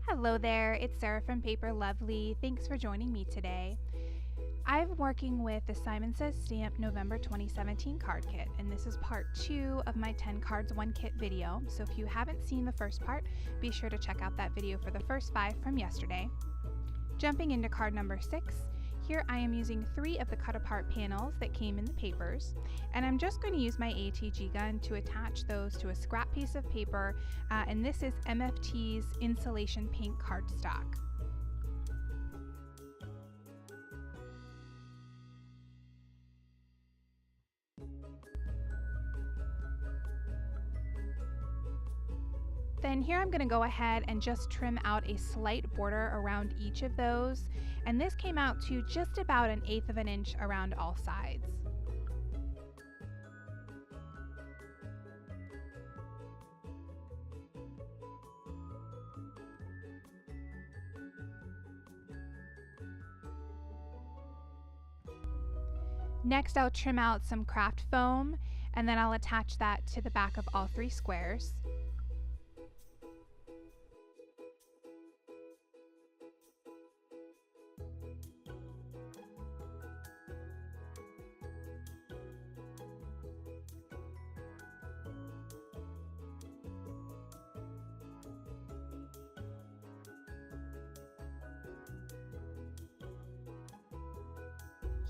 Hello there, it's Sarah from Paper Lovely. Thanks for joining me today. I'm working with the Simon Says Stamp November 2017 card kit, and this is part 2 of my 10 cards 1 kit video. So if you haven't seen the first part, be sure to check out that video for the first 5 from yesterday. Jumping into card number 6, here I am using 3 of the cut apart panels that came in the papers, and I'm just going to use my ATG gun to attach those to a scrap piece of paper, and this is MFT's Insulation Pink cardstock. Then here I'm going to go ahead and just trim out a slight border around each of those, and this came out to just about 1/8 of an inch around all sides. Next I'll trim out some craft foam, and then I'll attach that to the back of all 3 squares.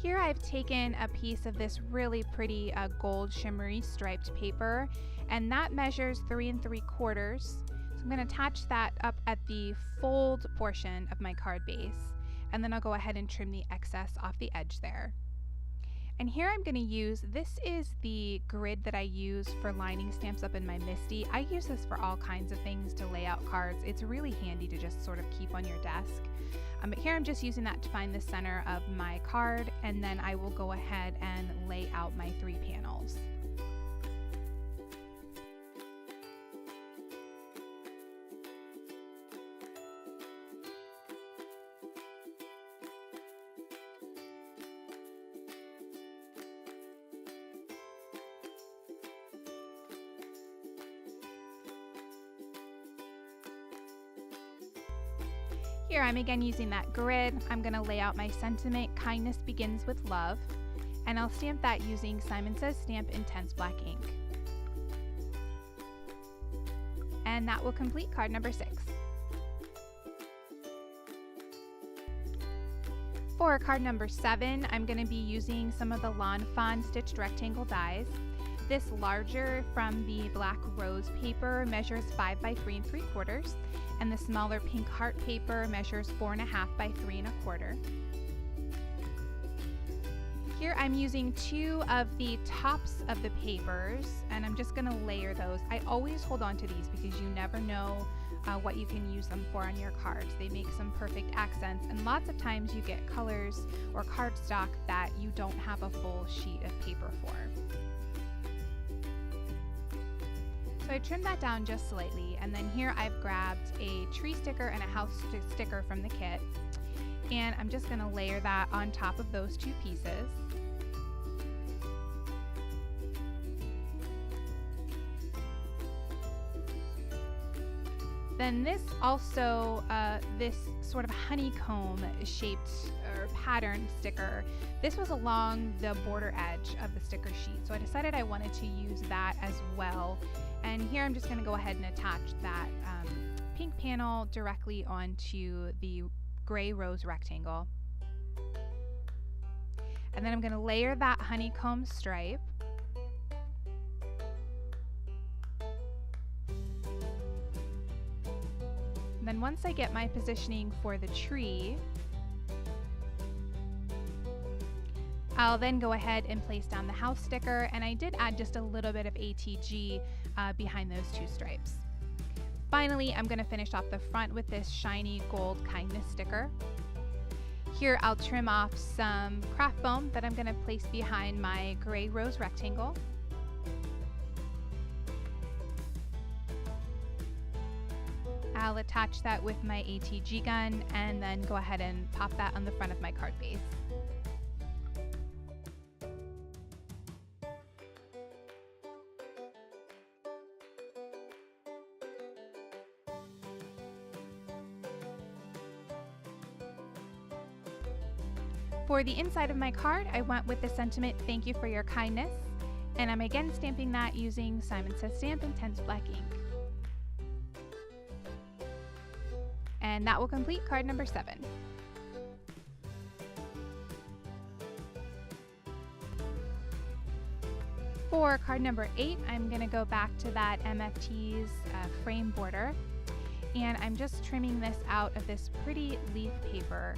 Here I've taken a piece of this really pretty gold shimmery striped paper, and that measures 3 3/4. So I'm going to attach that up at the fold portion of my card base, and then I'll go ahead and trim the excess off the edge there. And here I'm going to use, this is the grid that I use for lining stamps up in my MISTI. I use this for all kinds of things to lay out cards. It's really handy to just sort of keep on your desk. But here I'm just using that to find the center of my card, and then I will go ahead and lay out my 3 panels. Here I'm again using that grid. I'm going to lay out my sentiment, kindness begins with love, and I'll stamp that using Simon Says Stamp Intense Black ink. And that will complete card number 6. For card number 7, I'm going to be using some of the Lawn Fawn stitched rectangle dies. This larger from the black rose paper measures 5 by 3 3/4, and the smaller pink heart paper measures 4.5 by 3 1/4. Here I'm using 2 of the tops of the papers, and I'm just going to layer those. I always hold on to these because you never know what you can use them for on your cards. They make some perfect accents, and lots of times you get colors or cardstock that you don't have a full sheet of paper for. So I trimmed that down just slightly, and then here I've grabbed a tree sticker and a house sticker from the kit, and I'm just going to layer that on top of those 2 pieces. Then this also, this sort of honeycomb shaped or patterned sticker, this was along the border edge of the sticker sheet, so I decided I wanted to use that as well. And here I'm just going to go ahead and attach that pink panel directly onto the gray rose rectangle. And then I'm going to layer that honeycomb stripe. And then once I get my positioning for the tree, I'll then go ahead and place down the house sticker, and I did add just a little bit of ATG behind those 2 stripes. Finally, I'm going to finish off the front with this shiny gold kindness sticker. Here I'll trim off some craft foam that I'm going to place behind my gray rose rectangle. I'll attach that with my ATG gun and then go ahead and pop that on the front of my card base. For the inside of my card, I went with the sentiment, "Thank you for your kindness," and I'm again stamping that using Simon Says Stamp Intense Black ink. And that will complete card number 7. For card number 8, I'm going to go back to that MFT's frame border, and I'm just trimming this out of this pretty leaf paper.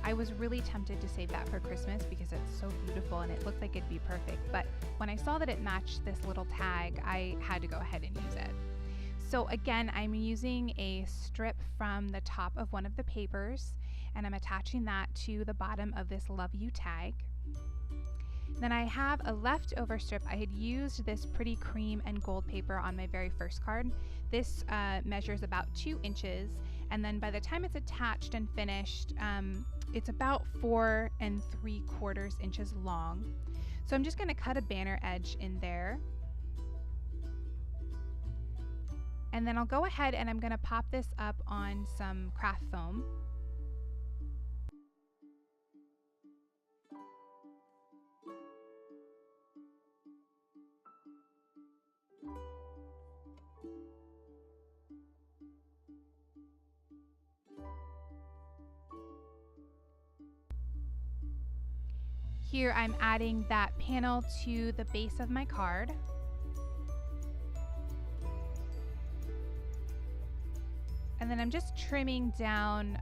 I was really tempted to save that for Christmas because it's so beautiful and it looked like it'd be perfect, but when I saw that it matched this little tag, I had to go ahead and use it. So again, I'm using a strip from the top of one of the papers, and I'm attaching that to the bottom of this Love You tag. Then I have a leftover strip. I had used this pretty cream and gold paper on my very first card. This measures about 2 inches, and then by the time it's attached and finished, it's about 4 3/4 inches long. So I'm just going to cut a banner edge in there. And then I'll go ahead and I'm going to pop this up on some craft foam. Here I'm adding that panel to the base of my card. And then I'm just trimming down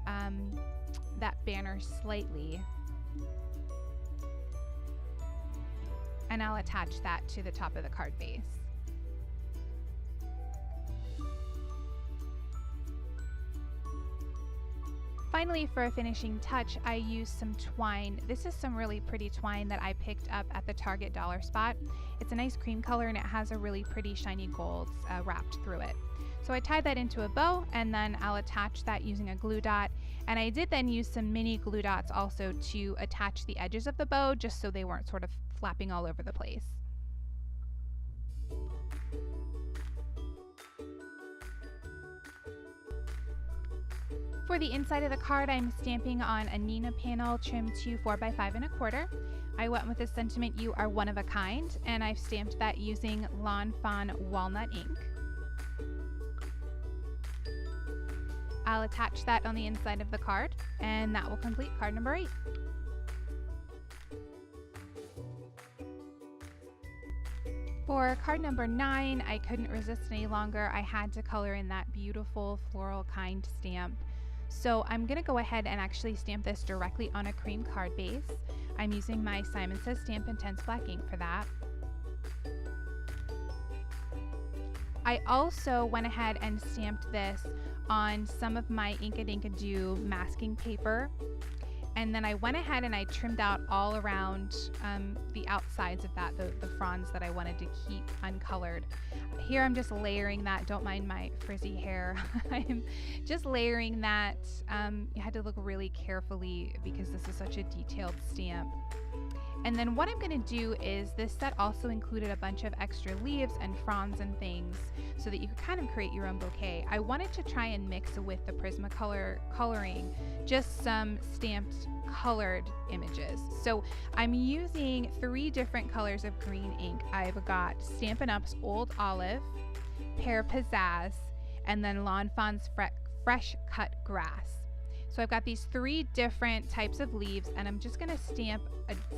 that banner slightly. And I'll attach that to the top of the card base. Finally, for a finishing touch, I used some twine. This is some really pretty twine that I picked up at the Target dollar spot. It's a nice cream color and it has a really pretty shiny gold wrapped through it. So I tied that into a bow, and then I'll attach that using a glue dot. And I did then use some mini glue dots also to attach the edges of the bow, just so they weren't sort of flapping all over the place. For the inside of the card, I'm stamping on a Neenah panel trimmed to 4x5 1/4. I went with the sentiment, "You are one of a kind," and I've stamped that using Lawn Fawn Walnut ink. I'll attach that on the inside of the card, and that will complete card number 8. For card number 9, I couldn't resist any longer. I had to color in that beautiful floral kind stamp. So I'm going to go ahead and actually stamp this directly on a cream card base. I'm using my Simon Says Stamp Intense Black ink for that. I also went ahead and stamped this on some of my Inkadink masking paper, and then I went ahead and I trimmed out all around the outsides of that, the fronds that I wanted to keep uncolored. Here I'm just layering that. Don't mind my frizzy hair. I'm just layering that. You had to look really carefully because this is such a detailed stamp. And then what I'm going to do is, this set also included a bunch of extra leaves and fronds and things so that you could kind of create your own bouquet. I wanted to try and mix with the Prismacolor coloring just some stamped colored images. So I'm using 3 different colors of green ink. I've got Stampin' Up's Old Olive, Pear Pizzazz, and then Lawn Fawn's Fresh Cut Grass. So I've got these 3 different types of leaves, and I'm just going to stamp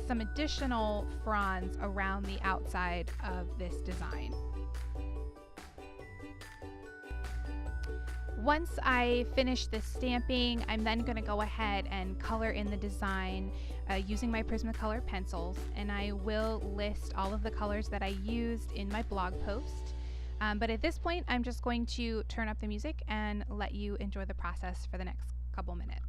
some additional fronds around the outside of this design. Once I finish this stamping, I'm then going to go ahead and color in the design using my Prismacolor pencils, and I will list all of the colors that I used in my blog post. But at this point, I'm just going to turn up the music and let you enjoy the process for the next couple minutes.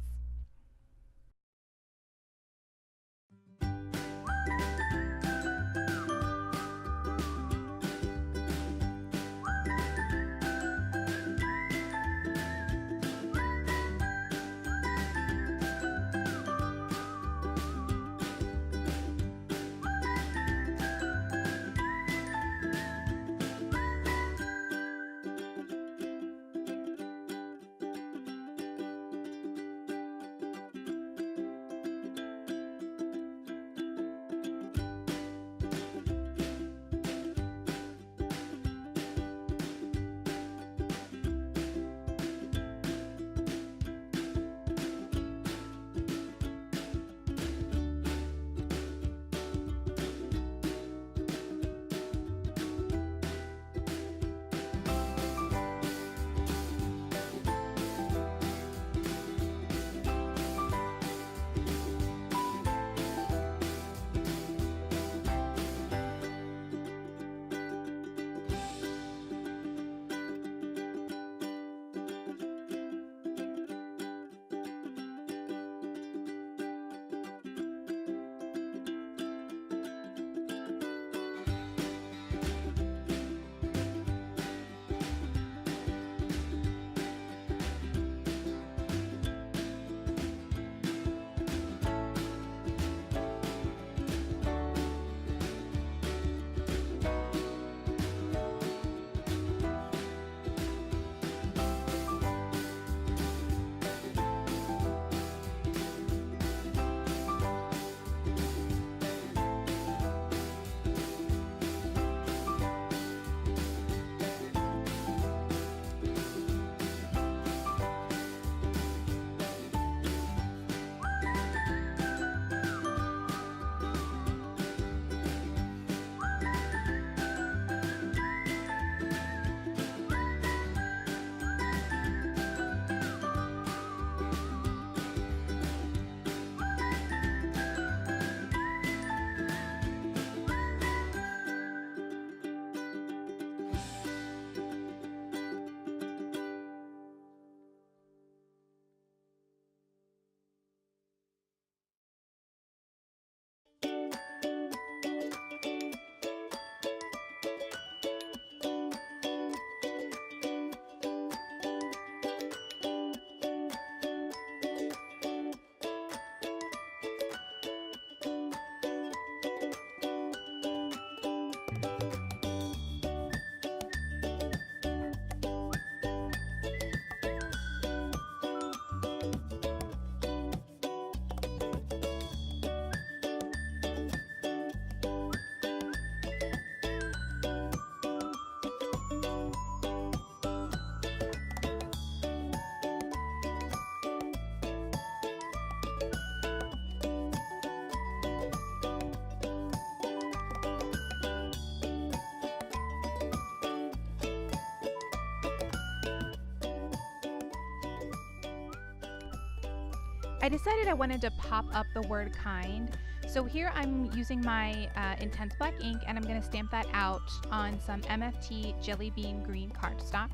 I decided I wanted to pop up the word kind. So here I'm using my Intense Black ink, and I'm going to stamp that out on some MFT Jelly Bean Green cardstock.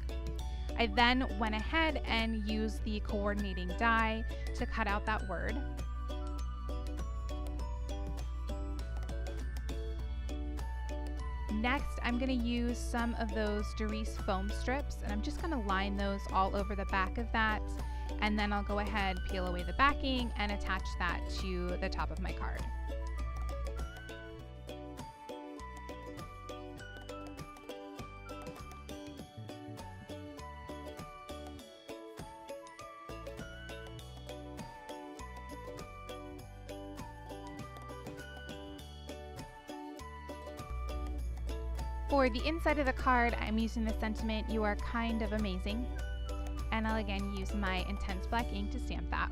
I then went ahead and used the coordinating die to cut out that word. Next, I'm going to use some of those Darice foam strips, and I'm just going to line those all over the back of that, and then I'll go ahead, peel away the backing, and attach that to the top of my card. For the inside of the card, I'm using the sentiment, "You are kind of amazing." And I'll again use my Intense Black ink to stamp that.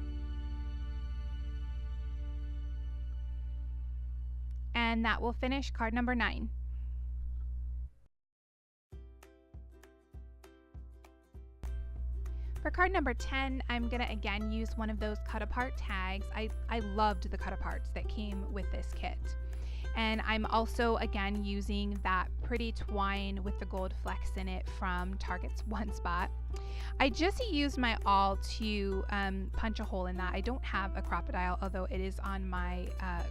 And that will finish card number 9. For card number 10, I'm going to again use one of those cut apart tags. I loved the cut aparts that came with this kit. And I'm also again using that pretty twine with the gold flecks in it from Target's One Spot. I just used my awl to punch a hole in that. I don't have a crocodile, although it is on my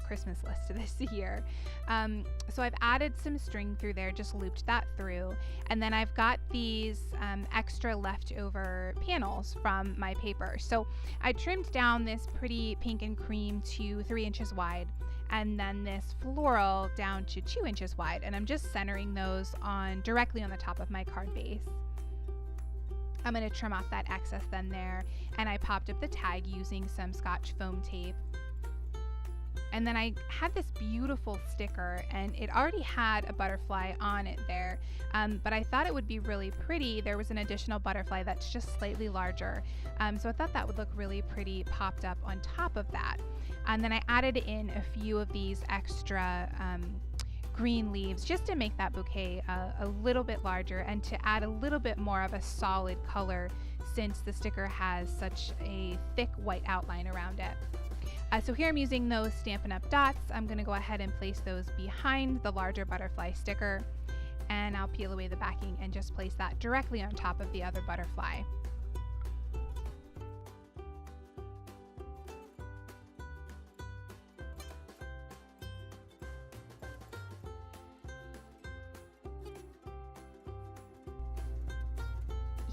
Christmas list this year. So I've added some string through there, just looped that through. And then I've got these extra leftover panels from my paper. So I trimmed down this pretty pink and cream to 3 inches wide, and then this floral down to 2 inches wide. And I'm just centering those on directly on the top of my card base. I'm going to trim off that excess then there, and I popped up the tag using some Scotch foam tape. And then I had this beautiful sticker, and it already had a butterfly on it there, but I thought it would be really pretty. There was an additional butterfly that's just slightly larger, so I thought that would look really pretty popped up on top of that. And then I added in a few of these extra green leaves just to make that bouquet a little bit larger and to add a little bit more of a solid color, since the sticker has such a thick white outline around it. So here I'm using those Stampin' Up! Dots. I'm going to go ahead and place those behind the larger butterfly sticker, and I'll peel away the backing and just place that directly on top of the other butterfly.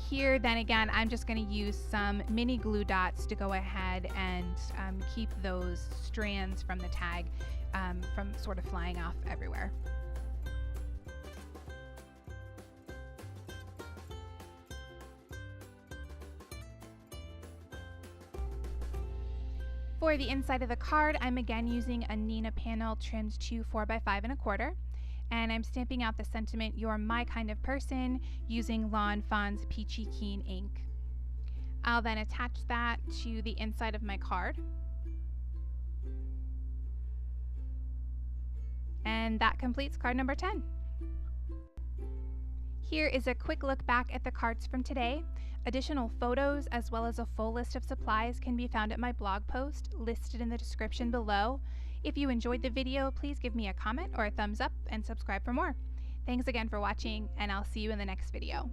Here, then again, I'm just going to use some mini glue dots to go ahead and keep those strands from the tag from sort of flying off everywhere. For the inside of the card, I'm again using a Neenah panel trimmed to 4x5 1/4. And I'm stamping out the sentiment, "You're my kind of person," using Lawn Fawn's Peachy Keen ink. I'll then attach that to the inside of my card. And that completes card number 10. Here is a quick look back at the cards from today. Additional photos as well as a full list of supplies can be found at my blog post listed in the description below. If you enjoyed the video, please give me a comment or a thumbs up and subscribe for more. Thanks again for watching, and I'll see you in the next video.